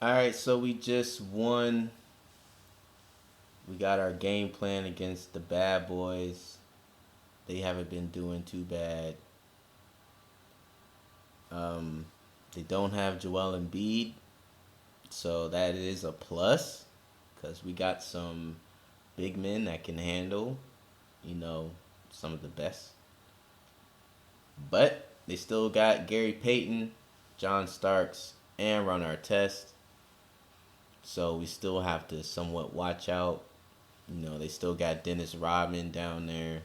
All right, so we just won. We got our game plan against the bad boys. They haven't been doing too bad. They don't have Joel Embiid, so that is a plus because we got some big men that can handle, some of the best. But they still got Gary Payton, John Starks, and Ron Artest. So we still have to somewhat watch out. They still got Dennis Rodman down there.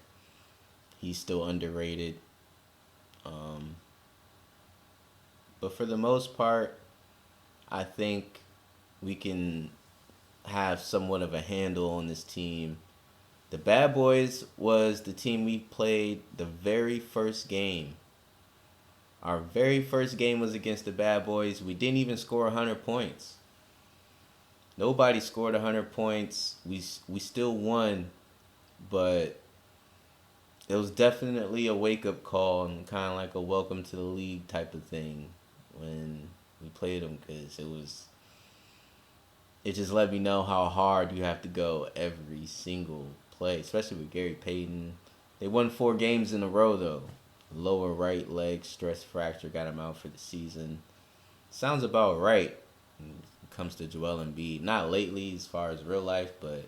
He's still underrated. But for the most part, I think we can have somewhat of a handle on this team. The Bad Boys was the team we played the very first game. Our very first game was against the Bad Boys. We didn't even score 100 points. Nobody scored 100 points. We still won, but it was definitely a wake-up call and kind of like a welcome to the league type of thing when we played them, because it just let me know how hard you have to go every single play, especially with Gary Payton. They won 4 games in a row, though. Lower right leg stress fracture got him out for the season. Sounds about right when it comes to Joel Embiid. Not lately as far as real life, but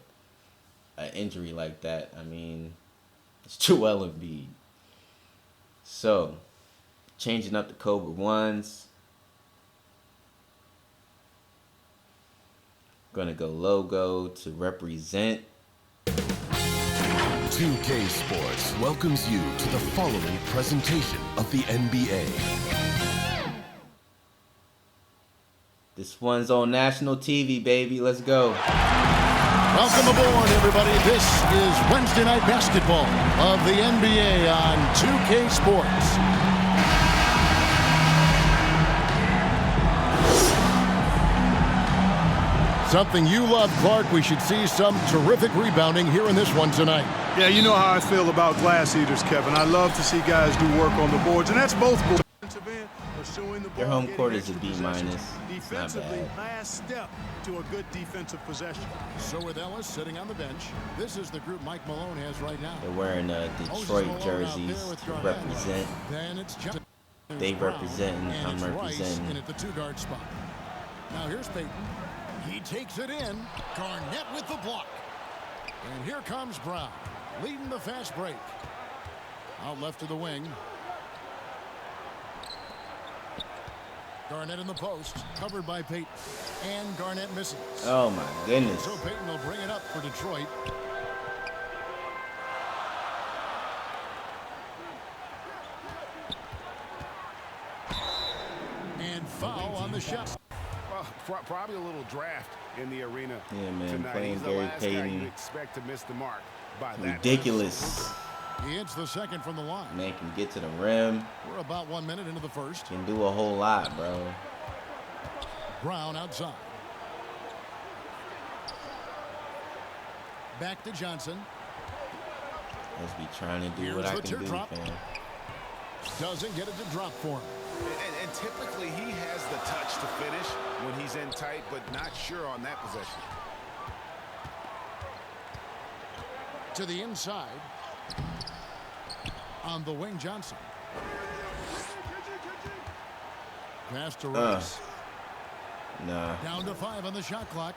an injury like that, it's Joel Embiid. So, changing up the Cobra Ones. Gonna go logo to represent. 2K Sports welcomes you to the following presentation of the NBA. This one's on national TV, baby. Let's go. Welcome aboard, everybody. This is Wednesday Night Basketball of the NBA on 2K Sports. Something you love, Clark. We should see some terrific rebounding here in this one tonight. Yeah, you know how I feel about glass eaters, Kevin. I love to see guys do work on the boards, and that's both boards. Their home court is a B-. Defensively, last step to a good defensive possession. So with Ellis sitting on the bench, this is the group Mike Malone has right now. They're wearing Detroit jerseys to represent. They representing, I'm representing. In at the 2-guard spot. Now here's Payton. He takes it in. Garnett with the block. And here comes Brown, leading the fast break. Out left to the wing. Garnett in the post, covered by Payton. And Garnett misses. Oh, my goodness. So Payton will bring it up for Detroit. And foul on the shot. Well, probably a little draft in the arena. Yeah, man, tonight. playing He's the Gary last guy Payton. you expect to miss the mark by that Ridiculous. He hits the second from the line. Man can get to the rim. We're about 1 minute into the first. Can do a whole lot, bro. Brown outside. Back to Johnson. Let's be trying to do Here's what I the can do, teardrop. fam. Doesn't get it to drop for him. And typically he has the touch to finish when he's in tight, but not sure on that possession. To the inside. On the wing, Johnson. Pass to Rice. Nah. Down to 5 on the shot clock.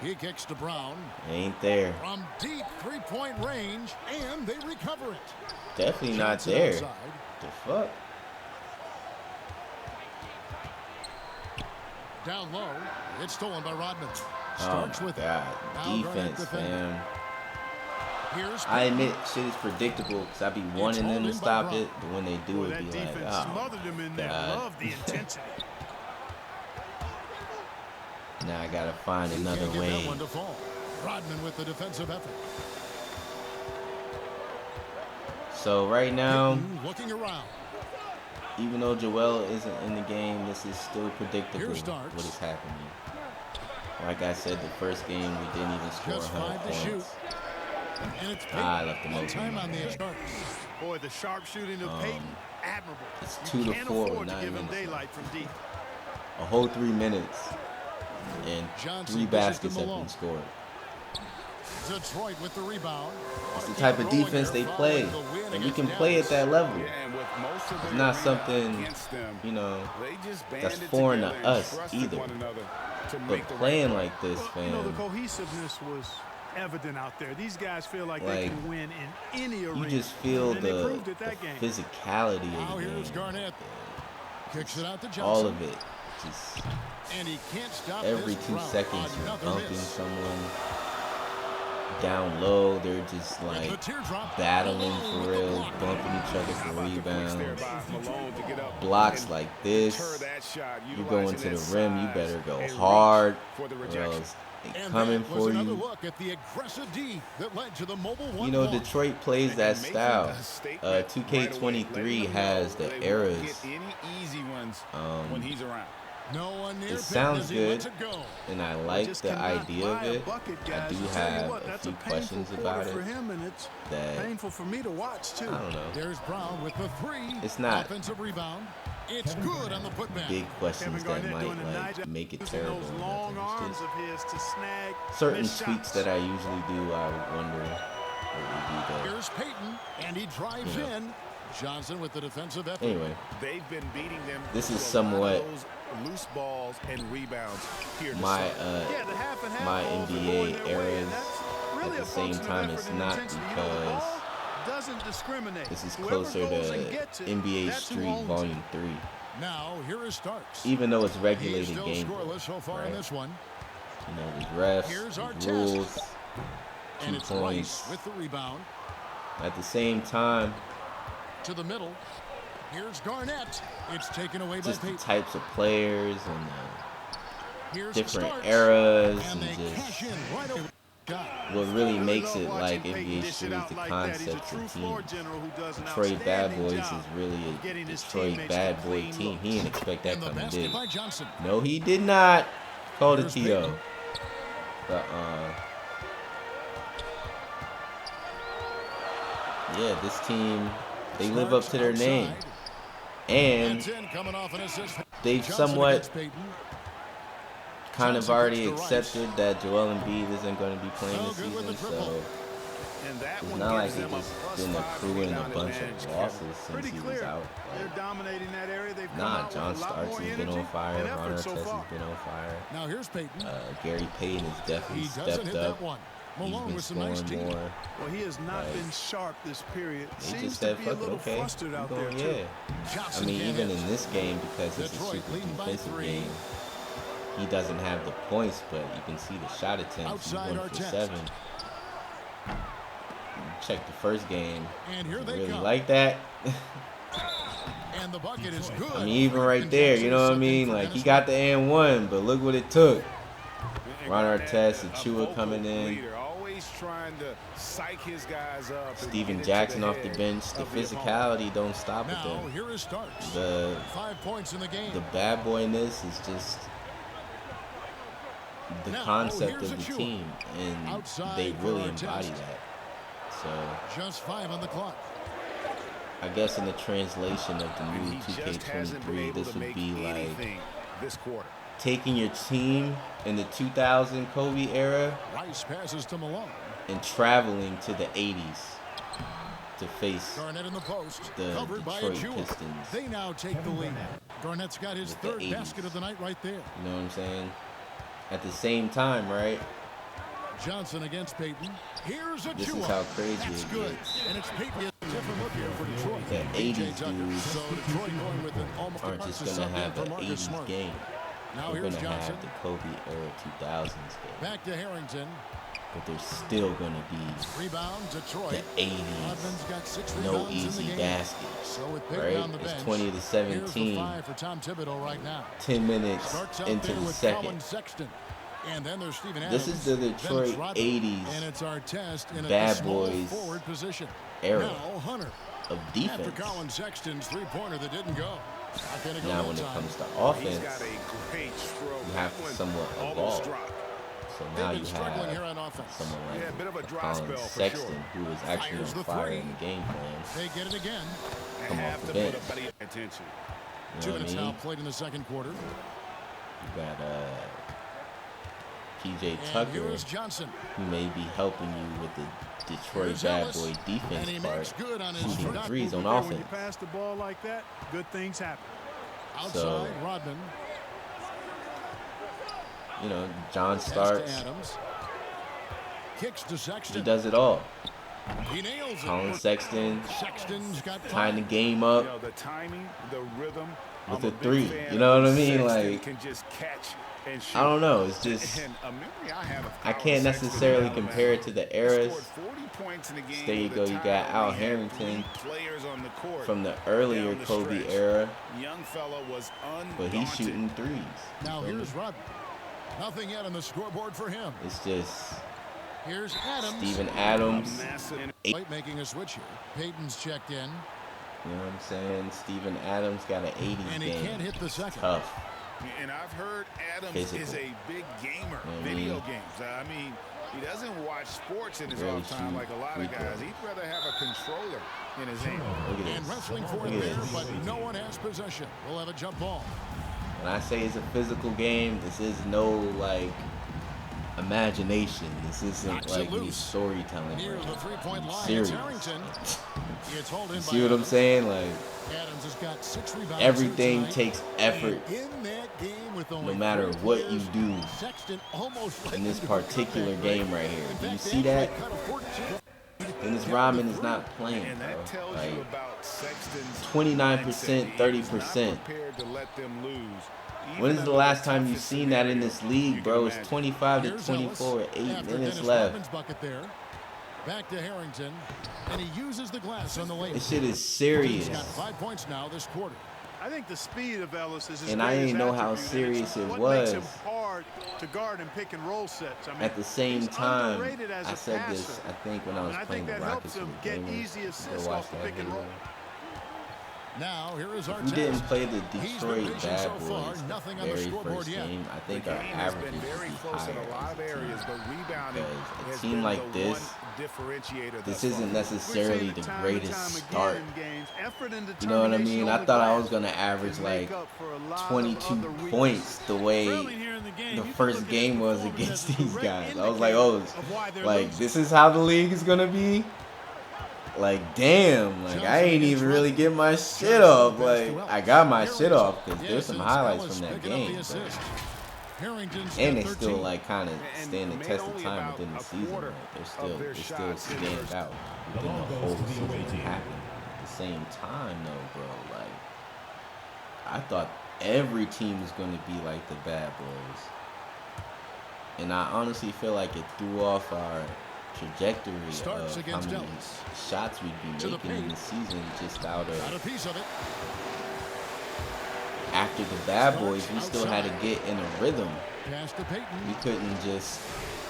He kicks to Brown. Ain't there. From deep 3-point range, and they recover it. Definitely not Johnson there. outside. The fuck? Down low. It's stolen by Rodman. Oh Starks my with God. Now Defense, fam. Here's I admit shit is predictable because I be wanting them to stop it, but when they do, Boy, it be that like, defense oh smothered him in there. God. Love the intensity. Now I gotta find another Can't get way. that one to fall. Rodman with the defensive effort. So right now, Looking around. even though Joel isn't in the game, this is still predictable Here starts. what is happening. Like I said, the first game we didn't even score Just 100 5 to shoot. points. And it's I left them Payton. open. Time on the start. Boy, the sharp shooting of Payton, admirable. It's You 2 to can't 4 afford with to 9 give him minutes left. daylight from deep. A whole 3 minutes. and Johnson 3 dishes to baskets have Malone. been scored. Detroit with the rebound. It's the type of defense they play, and we can play at that level. Yeah, and with most of It's the not arena something, against them, you know, they just that's banded foreign to together and us trusted either. one another to But make the playing right like this, You know, the fam, cohesiveness was evident out there. These guys feel like they Like, can win in any arena. you just feel and they the proved it that game. physicality Now of the here's game. Garnett. Kicks it out to Johnson. All of it. Just And he can't stop every this 2 drought. seconds you're Another bumping miss. someone down low. They're just With like the teardrop, battling Malone for with the real, block. bumping each other for Quick rebounds. there by Malone to get up Blocks and like deter this. that shot, You're going to utilizing the his rim, you size better go and reach hard, for the or rejection. else they And coming that was for another you. look at the aggressive D that led to the mobile one. You know, Detroit plays that And making style. a statement 2K23 right away, has letting the them know they eras. won't get any easy ones when he's around. No one near It Pitt sounds as he good, lets it go. and I like Just the cannot idea of buy a it. bucket, I guys. do I'll tell you have what, a that's few painful questions quarter about for it him, and it's that painful for me to watch too. I don't know. There's Brown with the 3. It's not Offensive rebound. It's good on the putback. Big questions that Garnett might doing a nice like job make it using terrible. those or long nothing. arms It's of his to snag just certain missed tweaks shots. that I usually do. I would wonder what would be there. Here's Payton, and he drives You know. in. Johnson with the defensive effort. Anyway, They've been beating them. This to is a lot somewhat of those loose balls and rebounds here. to my start. Yeah, the half and half my balls are NBA going their way, eras and that's really at a the same function of time, effort it's and not intensity. You know, the because ball doesn't discriminate. this is Whoever closer goes and to gets it, NBA that's who Street owns it. Volume 3. Now, here is Starks. Even though it's He's regulated still game, scoreless so far in right? this one. You know, there's Here's refs, our there's test. rules, And 2 it's points. Rice with the rebound. At the same time, To the middle. Here's Garnett. It's taken away by just the Payton. types of players and Here's different Starks. eras And and they cash just in right over. Got it. what really I makes love it watching like Payton NBA dish it Street is out the like that. He's a concepts true of floor teams. general who does an Detroit Bad outstanding Boys is job really of getting a his Detroit teammates Bad to Boy clean team. looks. He didn't expect that And the coming, basket did by he? Johnson. No, he did not. Called a Here's TO. Payton. But yeah, this team, they live up to their name. Outside. And That's in, coming off an assist. they've Johnson somewhat against Payton. kind of Johnson already gets to Rice. accepted that Joel Embiid isn't going to be playing No this good with the season, triple. so And that it's one not like gives they've them a just been +5 accruing a rebound bunch advantage, of Kevin. losses since Pretty he was clear. out. They're Like, dominating that area. They've come nah, out John with a lot Starks more has been energy on fire. and Ron effort so Artest far. has been on fire. Now here's Payton. Gary Payton has definitely He doesn't stepped hit up. that one. He's Malone been with some nice scoring deep. more. Well, he has not Like, been sharp this period. They Seems just to said, be a fuck it, little okay. flustered out there, Yeah. too. I Johnson mean, can't even hit. in this game, because it's a Detroit super leading by defensive 3. game, he doesn't have the points, but you can see the shot attempts. He's Outside 1 our for test. 7. Check the first game. And here they Really come. like that. And the bucket is good. I mean, even right there, you know what I mean? Like, he got the and 1, but look what it took. Ron Artest, Achua coming in. Always trying to psych his guys up. and Steven get into Jackson the off the head bench. The of the opponent. physicality don't stop with Now them. here is Starks. The 5 points in the game. bad boyness is just the Now, concept here's of the Achua. team, and Outside they for really our embody test. that. So Just 5 on the clock. I guess in the translation of the And new he just hasn't been 2K23, able this to would make be like anything this quarter. taking your team in the 2000 Kobe era Rice passes to Malone. and traveling to the 80s to face Garnett in the post. the Covered by Detroit Achua. Pistons. They now take the lead. Garnett's got his With the 3rd 80s. basket of the night right there. You know what I'm saying? At the same time, right? Johnson against Payton. Here's Achua. This is how crazy That's it good. gets. And it's Payton. A different look here for Detroit. The PJ 80s Tucker. dudes So Detroit going with an almost aren't just to going to sub in have for an Marcus 80s Smart. game. Now They're here's going to Johnson. have the Kobe era 2000s game. Back to Harrington. But there's still going to be Rebound, Detroit. the 80s. Rodman's got 6 No rebounds in easy the game. baskets. So with Payton Right? on the It's bench, 20 to here's the 17. 5 for Tom Thibodeau right now. 10 minutes Starts out into there the with second. Colin Sexton. And then there's Steven Adams. This is the then Detroit Schroeder. 80s And it's our test in a Bad small Boys forward position. era Now Hunter. of After defense. Colin Sexton's 3-pointer that didn't go. Not gonna go Now no when it time. comes to He's offense, got a great stroke. you have That to one somewhat almost evolve. dropped. So They've now been you struggling here have on offense. someone like Yeah, a bit of a dry Colin spell for Sexton, sure. who is actually Fires the on fire three. in the game plan. They get it again. They Come off have the to bench. put a better attention. You 2 know what I minutes mean? now played in the second quarter. You got P.J. And Tucker, here's Johnson. who may be helping you with the Detroit Here's bad Ellis, boy and defense he part, makes good on his shooting first. threes on When you offense. pass the ball like that, good things happen. Outside, Rodman. You know, John Pass to starts. Adams. Kicks to He Sexton. does it all. He nails Colin it. Sexton Sexton's got tying the 5. game You up know, the timing, the rhythm. with I'm a a big three. fan You know of what I when mean? Sexton Like, can just catch and shoot. I don't know. It's just, And a memory I have of I Colin can't Sexton necessarily in compare it Alabama. to the He eras. scored 40 points in the game There you with go. a You time got Al where he had Harrington 3 players on the court from the earlier down the Kobe stretch. era, Young fella was but he's undaunted. shooting threes. Now You feel here's me? Rodman. Nothing yet on the scoreboard for him. It's just Here's Adams. Steven Adams. Massive. White making a switch here. Payton's checked in, You know what I'm saying? Steven Adams got an 80s and he game. can't hit the second. Tough. And I've heard Adams Physical. is a big gamer, You know what I video mean? games. I mean, he doesn't watch sports in his Really off time shoot like a lot free of guys. throws. He'd rather have a controller in his hand. Look at And this. wrestling for Look it at there, this. but no one has possession. We'll have a jump ball. When I say it's a physical game, this is no like imagination. This isn't Knocks it like any loose. storytelling. Near right the now. three-point I'm line, serious. it's Harrington. It's hauled in You by see what I'm Adams. saying? Like, Adams has got 6 rebounds. everything here tonight. takes effort And in that game with only no matter 3 what you players, do Sexton almost led in this them to a particular comeback, game right? right here. In Do you fact, see they that? actually cut a 14. Dennis Rodman is not playing, And that bro. tells Like, you about Sexton's 29%, mindset. He is 30%. not prepared to let them lose. when is Even the under last time you've toughest seen that in scenarios this league, you bro? can It's imagine. 25 to Here's 24 with Ellis 8 after minutes Dennis left. Rodman's bucket there. Back to Harrington, and he uses the glass on the layup. This shit is He's serious. got 5 points now this quarter. I think the speed of Ellis is his And I greatest didn't know how attribute, and serious it's it what was. makes him hard to guard in pick and roll sets. I mean, At the same he's time, underrated as I a said passer. this, I think, when I was And I playing think the that Rockets helps with him the get Gamers. easy Go assists watch off the that pick and video. roll. Now, here is our We didn't test. play the He's been Detroit patient Bad so far, Boys nothing the on the very scoreboard first yet. game. I think The our game has averages been very would be close in higher a lot of as a team. areas, but rebounding Because a has team been like the this, one differentiator this thus isn't far. We've necessarily seen it the time and greatest time again start. in games. Effort and You know what I determination mean? on I the thought I glass was gonna average can like make up for a lot of 22 other weaknesses. points the way Early here in the game, the you can first look at game his was performance against as a these direct guys. I was like, indicator oh, of why they're like losing. this is how the league is gonna be. Like damn, like I ain't even really get my shit off. Like I got my shit off because there's some highlights from that game. And they still like kind of stand the test of time within the season. Like, they're still stand out within the whole season that happened. At the same time though, bro, like I thought every team was gonna be like the Bad Boys. And I honestly feel like it threw off our trajectory Starts of how against many Ellis. shots we'd be To the making in paint. the season just out Got a of piece of it. after the Bad Boys, we still had to get in a rhythm. Pass to Payton. We couldn't just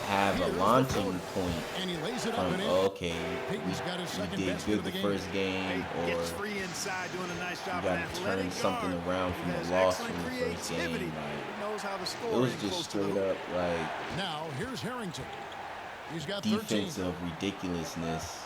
have a launching point And he lays it up from and in. okay, Payton's got his we second did basket good of the the game. first game, or Gets free inside, doing a nice you job. got of to athletic turn something guard. around from He has the loss excellent from the first game. creativity. Like, He knows how to score. it was in just close to the straight hoop. up like Now, here's Harrington. He's got 13. defensive ridiculousness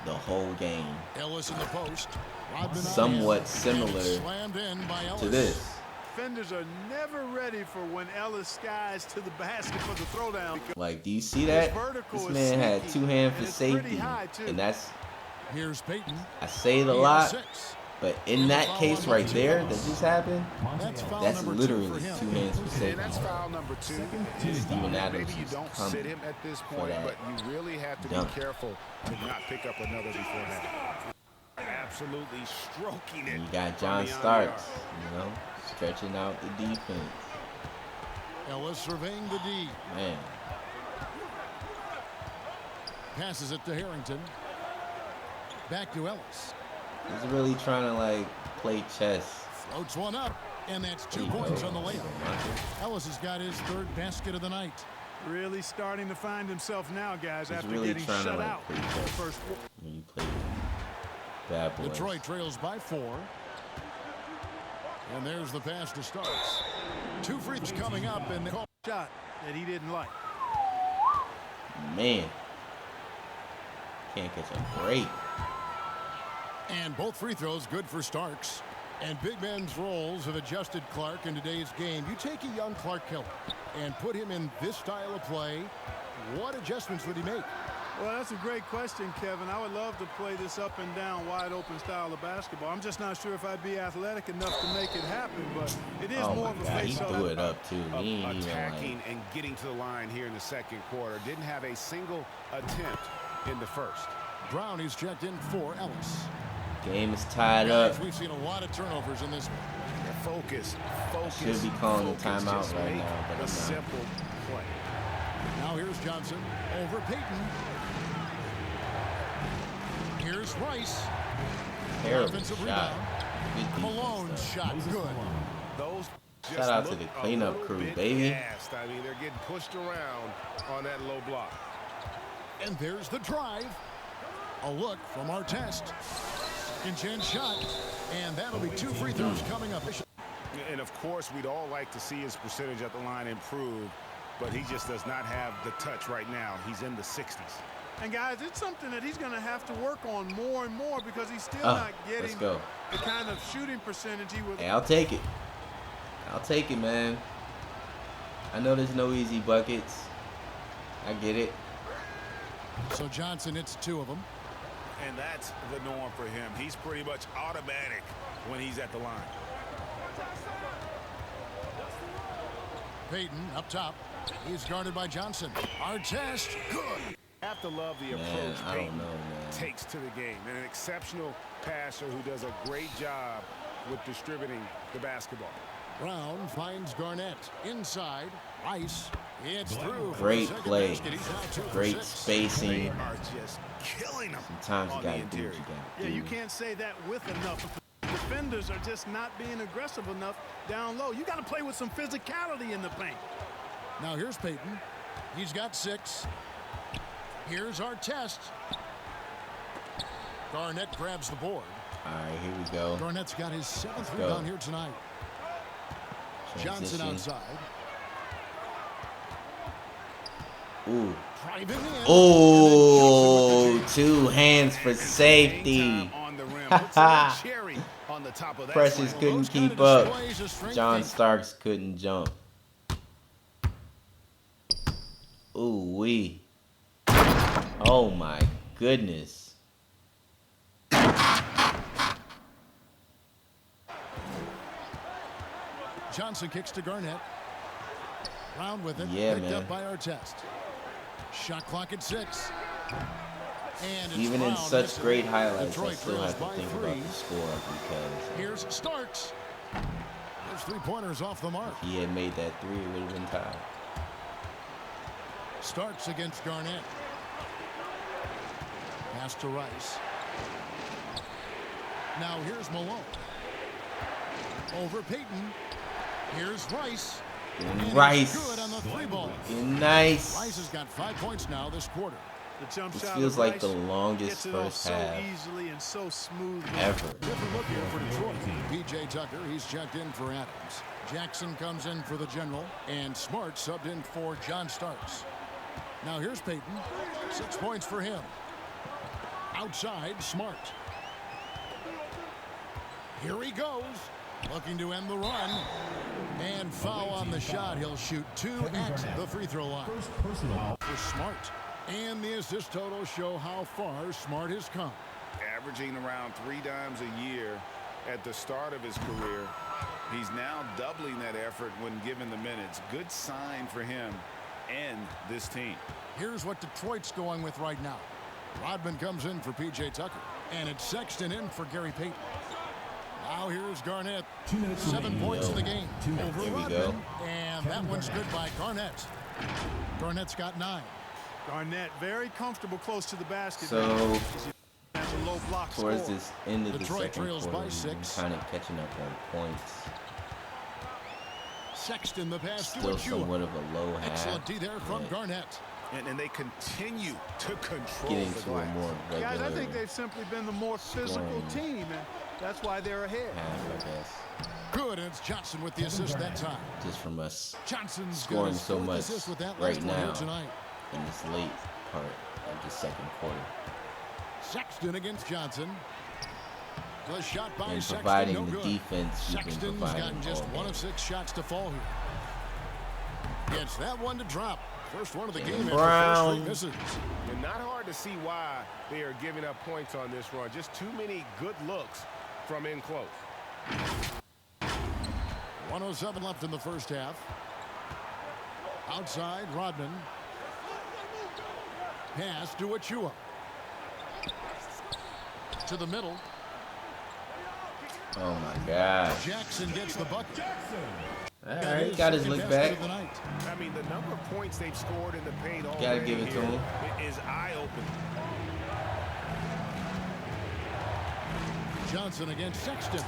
the whole game. Ellis in the post. Rodman on Somewhat in. similar And it's slammed in by Ellis. to this. Defenders are never ready for when Ellis skies to the basket for the throwdown. Like, do you see that? vertical This is man had sneaky, two-hand and for it's pretty safety, high, too. and that's Here's Payton. I say it a He lot, has 6. but in that case right there that just happened, That's foul that's number 2 literally for him. two hands for And safety. that's foul number 2. Steven Adams Maybe you is don't coming sit him at this for point, that but you really have to dunk. be careful to not pick up another before that. Absolutely stroking it. And you got from John beyond the Starks, arc. you know, stretching out the defense. Ellis surveying the D. Man, Passes it to Harrington. Back to Ellis. he's really trying to like play chess. Floats one up. And that's 2 There you points go. on the layup. Monte. Ellis has got his 3rd basket of the night. Really starting to find himself now, guys, He's after really getting trying to shut like out play in the chess first quarter. when you play Bad Boys. Detroit trails by 4. And there's the pass to Starks. 2 free throws coming up, and Call shot that he didn't like. Man, can't catch a break. both free throws good for Starks. And big men's roles have adjusted Clark in today's game. You take a young Clark Keller and put him in this style of play, what adjustments would he make? Well, that's a great question, Kevin. I would love to play this up and down, wide open style of basketball. I'm just not sure if I'd be athletic enough to make it happen, but it is more of a face-up. He threw it up too. He ain't Attacking and getting to the line here in the second quarter. Didn't have a single attempt in the first. Brown is checked in for Ellis. Game is tied up. We've seen a lot of turnovers in this one. Focus. Should be calling the timeout right now, but I'm not. Simple play. Now here's Johnson over Payton. Here's Rice. Terrible Offensive shot. rebound. Malone's shot good. Those Shout out to the cleanup crew, baby. Gassed. I mean, they're getting pushed around on that low block. And there's the drive. A look from our test. Second chance shot. And that'll be 2 free throws coming up. And of course, we'd all like to see his percentage at the line improve, but he just does not have the touch right now. He's in the 60s. And guys, it's something that he's going to have to work on more and more because he's still not getting the kind of shooting percentage he was. Hey, I'll take it. I'll take it, man. I know there's no easy buckets. I get it. So Johnson, it's 2 of them. And that's the norm for him. He's pretty much automatic when he's at the line. Payton up top. He's guarded by Johnson. Our test, good. Have to love the approach I don't Payton know, man. takes to the game. And an exceptional passer who does a great job with distributing the basketball. Brown finds Garnett inside. Rice. It's through. Great play. Great spacing. They are just killing them. Sometimes you on gotta the do what you interior. gotta do. Yeah, you can't say that with enough. Defenders are just not being aggressive enough down low. You got to play with some physicality in the paint. Now here's Payton. He's got 6. Here's our test. Garnett grabs the board. All right, here we go. Garnett's got his 7th go. rebound here tonight. Johnson Transition. outside. Ooh. Driving in. Oh, 2 hands for safety. On the rim. Puts a little cherry on the top of that Precious slam. couldn't Those kind of keep up. displays of strength John and- Starks couldn't jump. Ooh wee. Oh my goodness. Johnson kicks to Garnett. Round with it. Yeah, Picked man. up by our test. Shot clock at 6. And it's Even in Brown such missing. great highlights, I Detroit still trails have to by think 3. about the score because Here's Starks. There's 3-pointers off the mark. if he had made that 3, it would have been tied. Starks against Garnett. Pass to Rice. Now here's Malone. Over Payton. Here's Rice. And he's Rice. good on the 3 ball. Nice. Rice has got 5 points now this quarter. The jump This shot feels of like Rice the longest gets it off first so half easily and so smoothly. ever. Different look here for Detroit. P.J. Tucker, he's checked in for Adams. Jackson comes in for the General. And Smart subbed in for John Starks. Now here's Payton. 6 points for him. Outside, Smart. Here he goes. Looking to end the run. And foul on the shot. He'll shoot 2 at the free throw line. For Smart. And the assist totals show how far Smart has come. Averaging around 3 dimes a year at the start of his career. He's now doubling that effort when given the minutes. Good sign for him and this team. Here's what Detroit's going with right now. Rodman comes in for P.J. Tucker. And it's Sexton in for Gary Payton. Now here's Garnett. 7 points in the game. Over Here we Rodman. go. And that one's good by Garnett. Garnett's got 9. Garnett very comfortable close to the basket. So That's a low block towards score. this end of the Detroit second trails by quarter, we've been 6. kind of catching up on points. Sexton the pass to Still Achua. somewhat of a low half. Excellent D there from but Garnett. And they continue to control getting the to a glass. more regular Guys, I think they've simply been the more physical scoring team, and that's why they're ahead. half, I guess. Good, and it's Johnson with the assist that time. Just from us Johnson's scoring got his so 4th much assist with that right last one here now tonight. in this late part of the second quarter. Sexton against Johnson. The shot by and Sexton, providing no the good. defense we've been Sexton's providing gotten just all 1 game. of 6 shots to fall here. Gets that one to drop. First one of the game Brown. after 1 straight misses. And not hard to see why they are giving up points on this run. Just too many good looks from in close. 1:07 left in the first half. Outside, Rodman. Pass to Achua. To the middle. Oh my gosh. Jackson gets the bucket. All right, got his lick back. I mean, the number of points they've scored in the paint already Gotta give it to him. is eye-opening. Johnson against Sexton.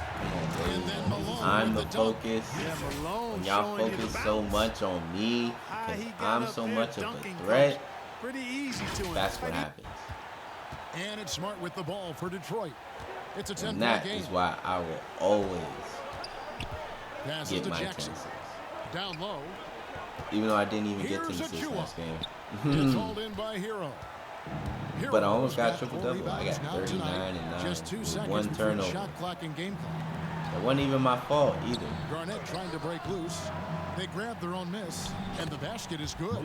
And then Malone. I'm the with dunk. focus. Yeah, Malone When y'all showing you the focus so bounce. much on me, How he because got I'm up so there much of dunking, a threat, Coach. Pretty easy to him. that's what happens. And it's Smart with the ball for Detroit. It's a 10-point And that game. is why I will always Passes get to my Jackson. chances. Down low. Even though I didn't even get to Here's assists Achua. last game. Gets hauled in by Hero. But I almost got Hero's triple-double. 4 I got rebounds now 39 tonight. and 9 Just 2 with seconds 1 between turnover. shot clock and game clock. It wasn't even my fault either. Garnett trying to break loose. They grab their own miss, and the basket is good.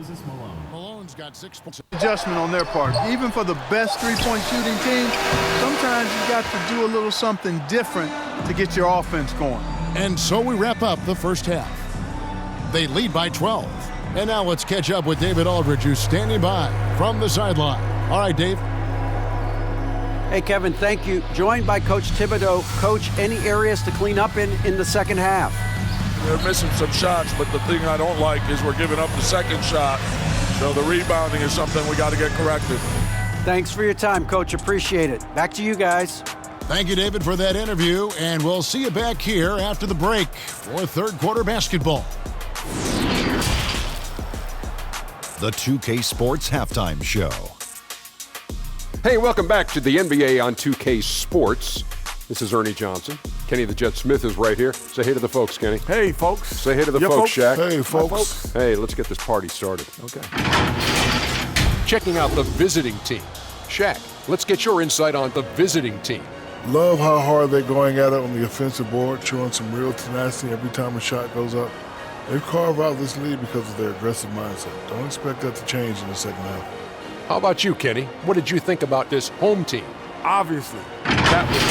Malone's got 6 points. Adjustment on their part. Even for the best three-point shooting team, sometimes you got to do a little something different to get your offense going. And so we wrap up the first half. They lead by 12. And now let's catch up with David Aldridge, who's standing by from the sideline. All right, Dave. Hey, Kevin, thank you. Joined by Coach Thibodeau. Coach, any areas to clean up in the second half? They're missing some shots, but the thing I don't like is we're giving up the second shot. So the rebounding is something we got to get corrected. Thanks for your time, Coach. Appreciate it. Back to you guys. Thank you, David, for that interview. And we'll see you back here after the break for third quarter basketball. The 2K Sports Halftime Show. Hey, welcome back to the NBA on 2K Sports. This is Ernie Johnson. Kenny the Jet Smith is right here. Say hey to the folks, Kenny. Hey, folks. Say hey to the folks, Shaq. Hey, folks. Hey, let's get this party started. Okay. Checking out the visiting team. Shaq, let's get your insight on the visiting team. Love how hard they're going at it on the offensive board, showing some real tenacity every time a shot goes up. They've carved out this lead because of their aggressive mindset. Don't expect that to change in the second half. How about you, Kenny? What did you think about this home team? Obviously, that was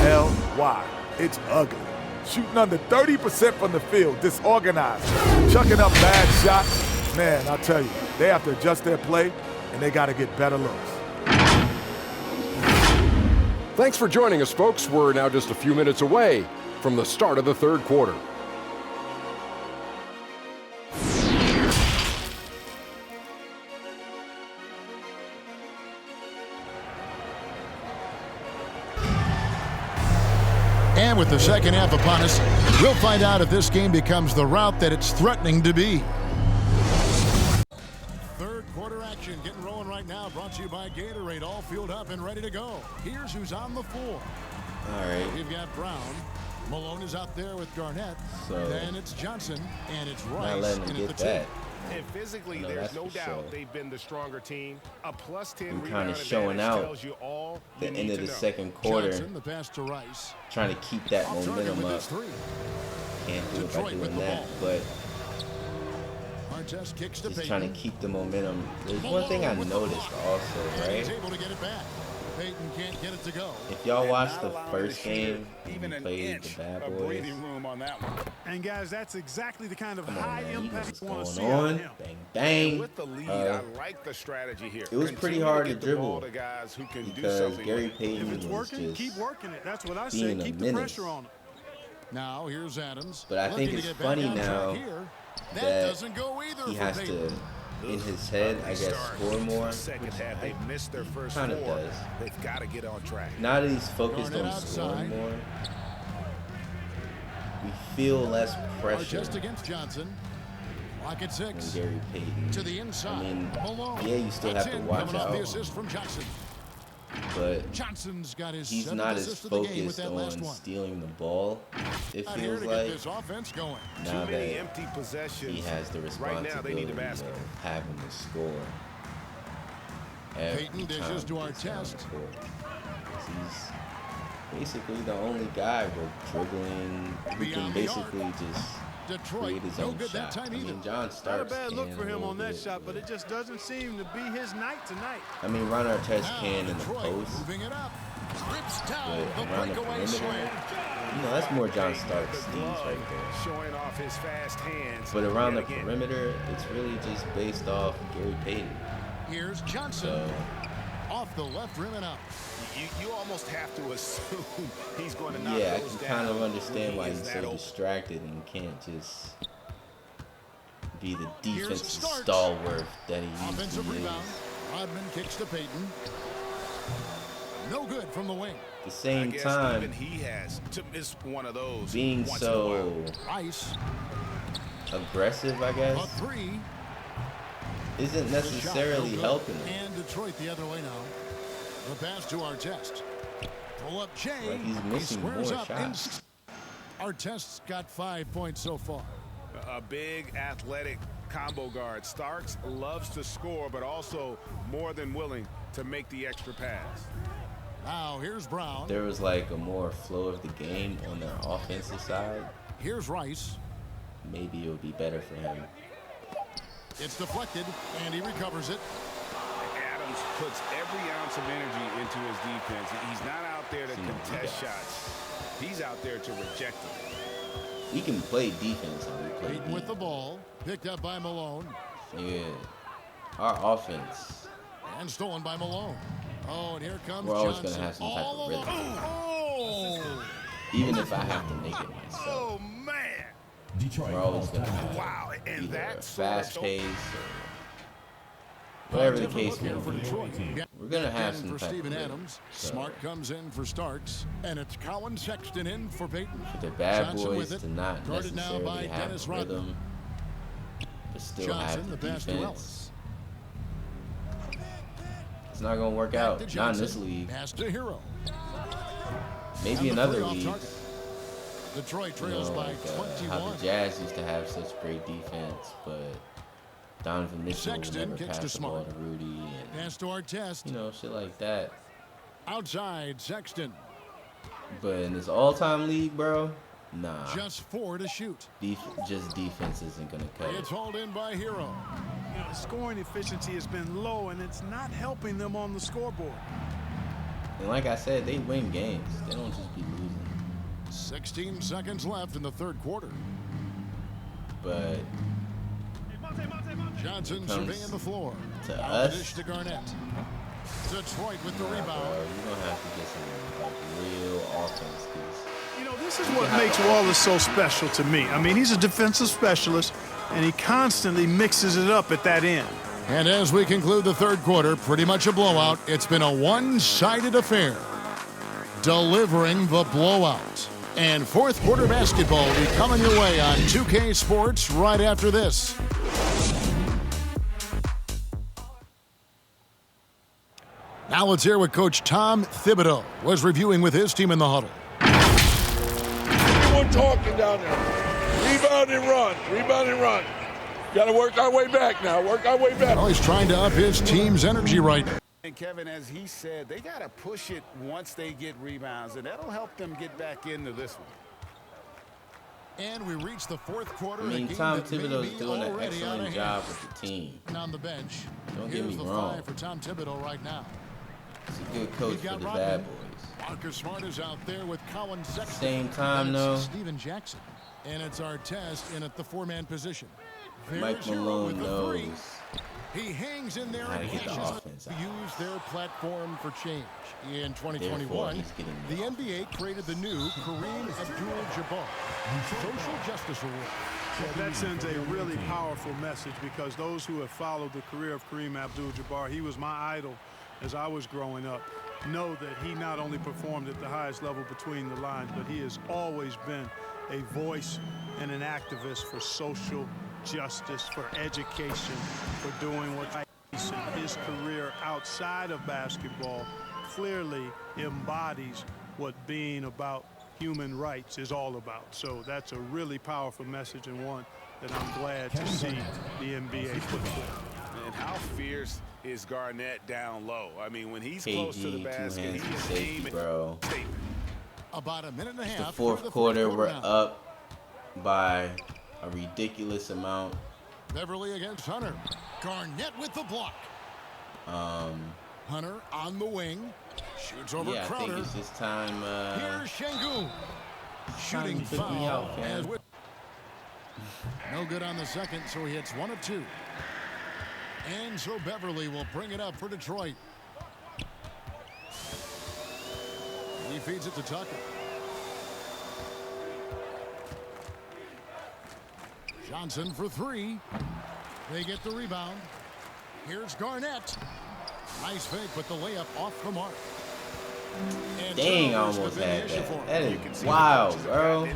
E-B-L-Y. It's ugly. Shooting under 30% from the field, disorganized, chucking up bad shots. Man, I'll tell you, they have to adjust their play, and they got to get better looks. Thanks for joining us, folks. We're now just a few minutes away from the start of the third quarter. And with the second half upon us, we'll find out if this game becomes the route that it's threatening to be. Third quarter action getting rolling right now, brought to you by Gatorade, all fueled up and ready to go. Here's who's on the floor. All right. We've got Brown. Malone is out there with Garnett. So, then it's Johnson, and it's Not Rice. letting and them at get the that. And physically, No, there's that's no for doubt sure. they've been the stronger team. A plus 10 I'm rebound kinda showing advantage out tells you all the you end need of to the know. second quarter, Johnson, the pass to Rice. trying to keep that Off target momentum with up. his three. Can't do it by Detroit with doing the that, ball. but Artest kicks to just Payton. trying to keep the momentum. There's one thing I noticed also, And he's right? able to get it back. Payton can't get it to go. If y'all And watched not the allowing first the shooter game when even we an played inch the Bad of Boys, breathing room on that one. And guys, that's exactly the kind of come on, high man, you know impact what's you want to going see out of on. him. Bang, bang. With the lead, Uh, I like the strategy here. it was pretty Continue hard to get the ball dribble to guys who can do because something Gary with it. Payton If it's was working, just keep working it. That's what I say. being a Keep the menace. pressure on him. Now here's Adams. But I think looking to it's get back funny on track now here. That that doesn't go either he for has Payton. to, in his head, I guess, score more. Second half, they've missed their first kind of four. does. They've got to get on track. Now that he's focused Garnett on scoring outside. more, we feel less pressure Just against Johnson. Lock at than 6. Gary Payton. To the inside. I mean, Malone. yeah, you still That's have to in, watch coming off the out, assist from Johnson. but Johnson's got his he's 7th not as assist of the game with focused that last on one. stealing the ball, it Out here feels to like, get this offense going. now Too many that empty possessions. he has the Right now, they need responsibility a basket. of having to score every Payton time dishes to he our gets down test. the court. 'Cause basically the only guy with dribbling who can basically just create his own shot. I mean, John Starks Not a bad look can for a him little on that bit, shot, but it just doesn't seem to be his night tonight. I mean, Ron Artest can in the post, Moving it up. Rips down but the around the breakaway perimeter, swing. you know, that's more John Starks' steez right there. Showing off his fast hands. But around the yet again. perimeter, it's really just based off Gary Payton. Here's Johnson. So, Off the left rim and out. You almost have to assume he's going to knock yeah, I those can down kind of when understand he why is he's that so open. distracted and can't just be the Here's defensive Starks. stalwart that he Offensive usually rebound. is. Rodman kicks to Payton. No good from the wing. At the same I guess time, even he has to miss one of those. being once in a while. so Rice. aggressive, I A guess, three. isn't The shot necessarily no good. helping him. And Detroit the other way now. The pass to Artest. Pull up Jay. Like he's missing he squares more up shots. Artest's got 5 points so far. A big athletic combo guard. Starks loves to score, but also more than willing to make the extra pass. Now here's Brown. There was like a more flow of the game on their offensive side. Here's Rice. Maybe it would be better for him. It's deflected, and he recovers it. Adams puts every ounce of energy into his defense. He's not out there to See, contest yeah. shots. He's out there to reject them. He can play defense and we play Payton defense. with the ball. Picked up by Malone. Yeah. Our offense, And stolen by Malone. Oh, and here comes we're always Johnson. going to have some type All of rhythm. alone. Oh! Even if I have to make it myself. Oh, man. We're always going to have Wow. And either a that's fast pace or whatever the case may for be. Detroit. We're going to have In some for type of Steven rhythm. Adams. So, Smart comes in for Starks. And it's Colin Sexton in for Payton. for the bad Johnson boys with it. to not Guarded now by necessarily have Dennis a Rodman. rhythm, but still Johnson, have the the pass to defense, Ellis. it's not going to work Back out. to Not in Johnson. this league. Pass to Hero. Maybe And in the other three off leagues. target. Detroit You trails know, by like, 21. how the Jazz used to have such great defense, but Donovan Mitchell would Sexton never kicks pass to the ball Smart. to Rudy, and Pass to Artest. you know, shit like that. Outside, Sexton. But in this all-time league, bro, nah. Just 4 to shoot. Just defense isn't gonna cut It's it. hauled in by Hero. You know, the scoring efficiency has been low, and it's not helping them on the scoreboard. And like I said, they win games. They don't just be losing. 16 seconds left in the third quarter. But Johnson comes surveying the floor. to Out us, the dish to Garnett. Detroit with the nah, bro, rebound. you're gonna have to get some like real offense, 'cause You know, this is what makes Wallace so special to me. I mean, he's a defensive specialist, and he constantly mixes it up at that end. And as we conclude the third quarter, pretty much a blowout. It's been a one-sided affair. Delivering the blowout. And fourth quarter basketball will be coming your way on 2K Sports right after this. Now let's hear what Coach Tom Thibodeau was reviewing with his team in the huddle. Everyone talking down there. Rebound and run. Rebound and run. Got to work our way back now. Work our way back. Well, he's trying to up his team's energy right now. And Kevin, as he said, they got to push it once they get rebounds, and that'll help them get back into this one. And we reach the fourth quarter. I mean, a game Tom that may Thibodeau's be doing an already out excellent of job hand. with the team. On the bench. Don't Here's get me the wrong. five for Tom Thibodeau right now. He's a good coach He's for got the Rodman. bad boys. Marcus Smart is out there with Colin Sexton. Same time, And though. it's Steven Jackson. And it's Artest in at the four-man position. Mike There's Hero Malone with the knows three. He hangs in there how to and get the pushes offense to out. use their platform for change. In Therefore, 2021, he's getting the NBA created the new Kareem Abdul-Jabbar Social Justice Award. Yeah, that sends a really powerful message, because those who have followed the career of Kareem Abdul-Jabbar, he was my idol as I was growing up, know that he not only performed at the highest level between the lines, but he has always been a voice and an activist for social justice, for education, for doing what his career outside of basketball clearly embodies what being about human rights is all about. So that's a really powerful message, and one that I'm glad to see the NBA put forth. And how fierce is Garnett down low? I mean, when he's KG, close to the basket, two-hands he to is safety, aiming. bro. About a minute and a It's half. the fourth quarter. We're up by a ridiculous amount. Beverly against Hunter. Garnett with the block. Hunter on the wing. Shoots over yeah, Crowder. I think it's this time. Here's Şengün. Shooting took me foul. out, fam. No good on the second, so he hits 1 of 2. And so Beverly will bring it up for Detroit. He feeds it to Tucker. Johnson for 3. They get the rebound. Here's Garnett. Nice fake, but the layup off the mark. And dang, I almost had that. That is wild, bro.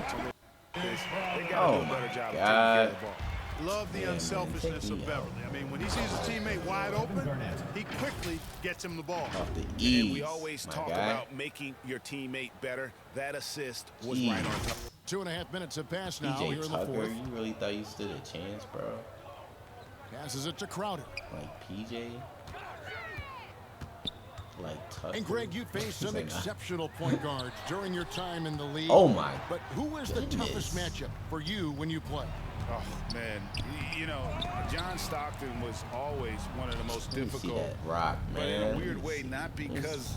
Oh my God. Love the unselfishness of Beverly. I mean, when he sees his teammate wide open, he quickly gets him the ball. Off the ease, And we always talk about making your teammate better. That assist was right on top. 2.5 minutes have passed now here in the Tucker, fourth. you really thought you stood a chance, bro? Passes it to Crowder. Like PJ? Like Tucker? And Greg, you faced some exceptional point guards during your time in the league. Oh my But who was the toughest matchup for you when you played? Oh, man. You know, John Stockton was always one of the most difficult. See that rock, man. But in a weird way, not because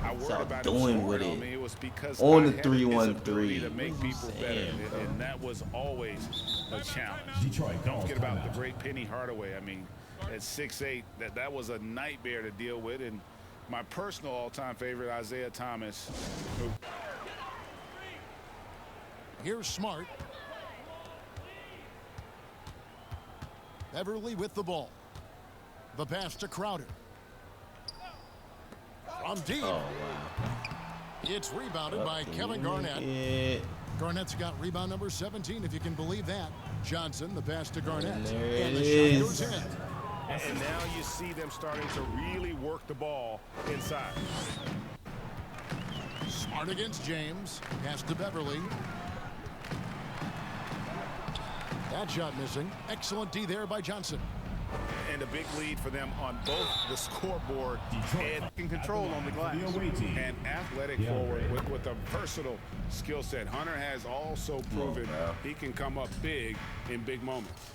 I worried about him doing scoring with on it. me. It was because on I the had 3-1-3 to make people better, and that was always a challenge. Don't forget about the great Penny Hardaway. I mean, at 6'8", that was a nightmare to deal with. And my personal all-time favorite, Isaiah Thomas. Here's Smart. Beverly with the ball. The pass to Crowder. From deep. Oh, wow. It's rebounded by Kevin Garnett. Garnett's got rebound number 17, if you can believe that. Johnson, the pass to Garnett. And the shot goes in. And now you see them starting to really work the ball inside. Smart against James. Pass to Beverly. That shot missing. Excellent D there by Johnson. And a big lead for them on both the scoreboard and in control on the glass. And athletic forward with a versatile skill set. Hunter has also proven he can come up big in big moments.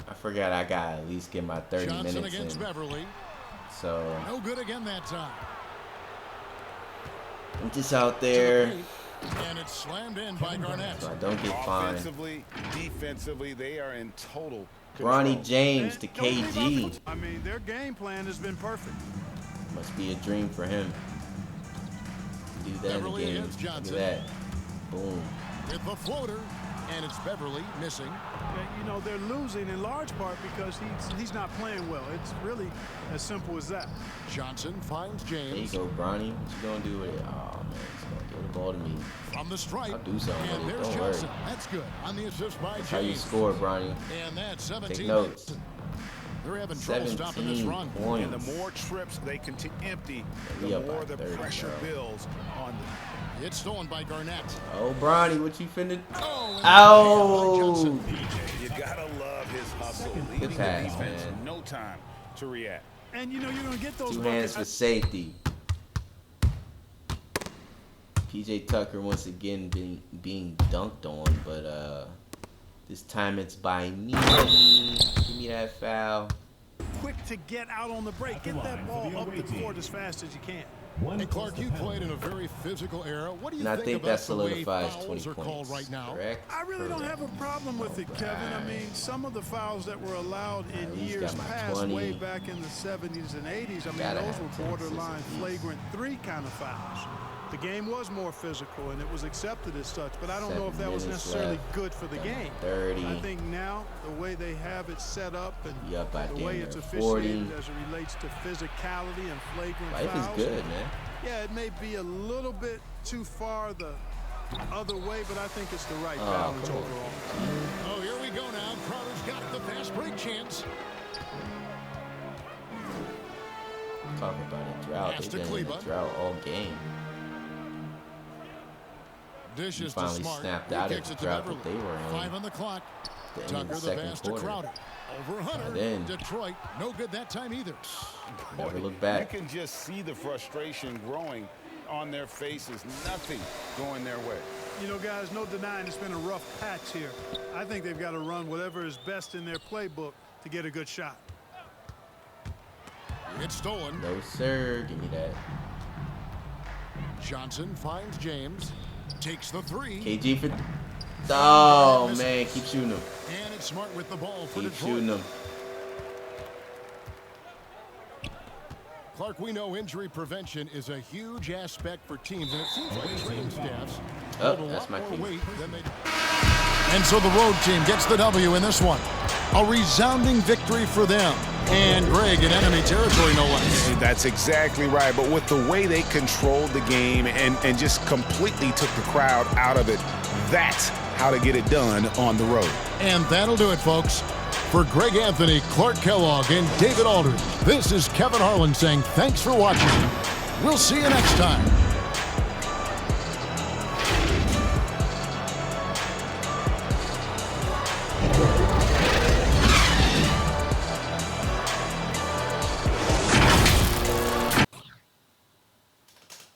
I forgot I got to at least get my 30 Johnson minutes against in. Beverly. So No good again that time. I'm just out there. And it's slammed in by Garnett. So I don't get fined. Offensively, defensively, they are in total control. Bronny James to KG. I mean, their game plan has been perfect. Must be a dream for him. Do that Beverly again. against Look at Johnson. that. Boom. With the floater. And it's Beverly missing. You know, they're losing in large part because he's not playing well. It's really as simple as that. Johnson finds James. There you go, Bronny. What you gonna do with it? Oh man, he's gonna give the ball to me. From the stripe. I'll do something And with it. there's Don't Johnson. worry. That's good. On the assist by That's James. how you score, Bronny. And that's 17. Take notes. They're having trouble stopping this run. And the more trips they continue empty, the more the pressure builds on them. It's stolen by Garnett. Oh, Bronny, what you finna? Oh! Ow! You gotta love his hustle. Leading the pass, defense, man. no time to react. And you know you're gonna get those 2 hands buckets. for safety. PJ Tucker once again being dunked on, but this time it's by me. Give me that foul. Quick to get out on the break. Get that ball up the court as fast as you can. And Clark, you played in a very physical era. What do you And I think think about that the way solidifies fouls 20 are called points. right now? Correct? I really don't have a problem with it, Kevin. I mean, some of the fouls that were allowed in He's years got my past, 20. way back in the 70s and 80s, I mean, Gotta those have were 10 borderline assists. flagrant 3 kind of fouls. The game was more physical, and it was accepted as such, but I don't know if 7 that was minutes necessarily left. good for the Got game. 30. I think now, the way they have it set up and You up by the damn way near it's 40. officiated as it relates to physicality and flagrant Life is fouls. good, man. Yeah, it may be a little bit too far the other way, but I think it's the right Oh, balance come on. overall. Oh, here we go now. Crowder's got the fast break chance. Talking about a drought. Pass They've to been in a Kleba. drought all game. Dishes to finally Smart. snapped He out of kicks the it to drought Beverly. that they were in. 5 on the clock. The end of Tucker the the second pass to quarter. Crowder. Over Hunter. then- Detroit. No good that time either. Never Boy, look back. You can just see the frustration growing on their faces, nothing going their way. You know, guys, no denying it's been a rough patch here. I think they've got to run whatever is best in their playbook to get a good shot. It's stolen. No, sir. Give me that. Johnson finds James. Takes the three. KG for... Oh, man. Keep shooting him. And it's Smart with the ball for Keep Detroit. shooting him. Clark, we know injury prevention is a huge aspect for teams, and it seems like training staffs hold a lot more weight than they... And so the road team gets the W in this one. A resounding victory for them. And Greg in enemy territory, no less. That's exactly right. But with the way they controlled the game and just completely took the crowd out of it, that's how to get it done on the road. And that'll do it, folks. For Greg Anthony, Clark Kellogg, and David Aldridge, this is Kevin Harlan saying thanks for watching. We'll see you next time.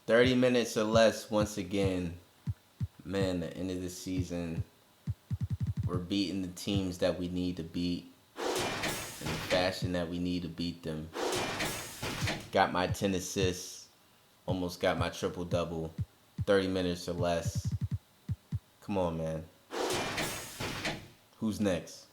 "30 minutes or less once again." Man, the end of the season, we're beating the teams that we need to beat in the fashion that we need to beat them. Got my 10 assists, almost got my triple-double, 30 minutes or less. Come on, man. Who's next?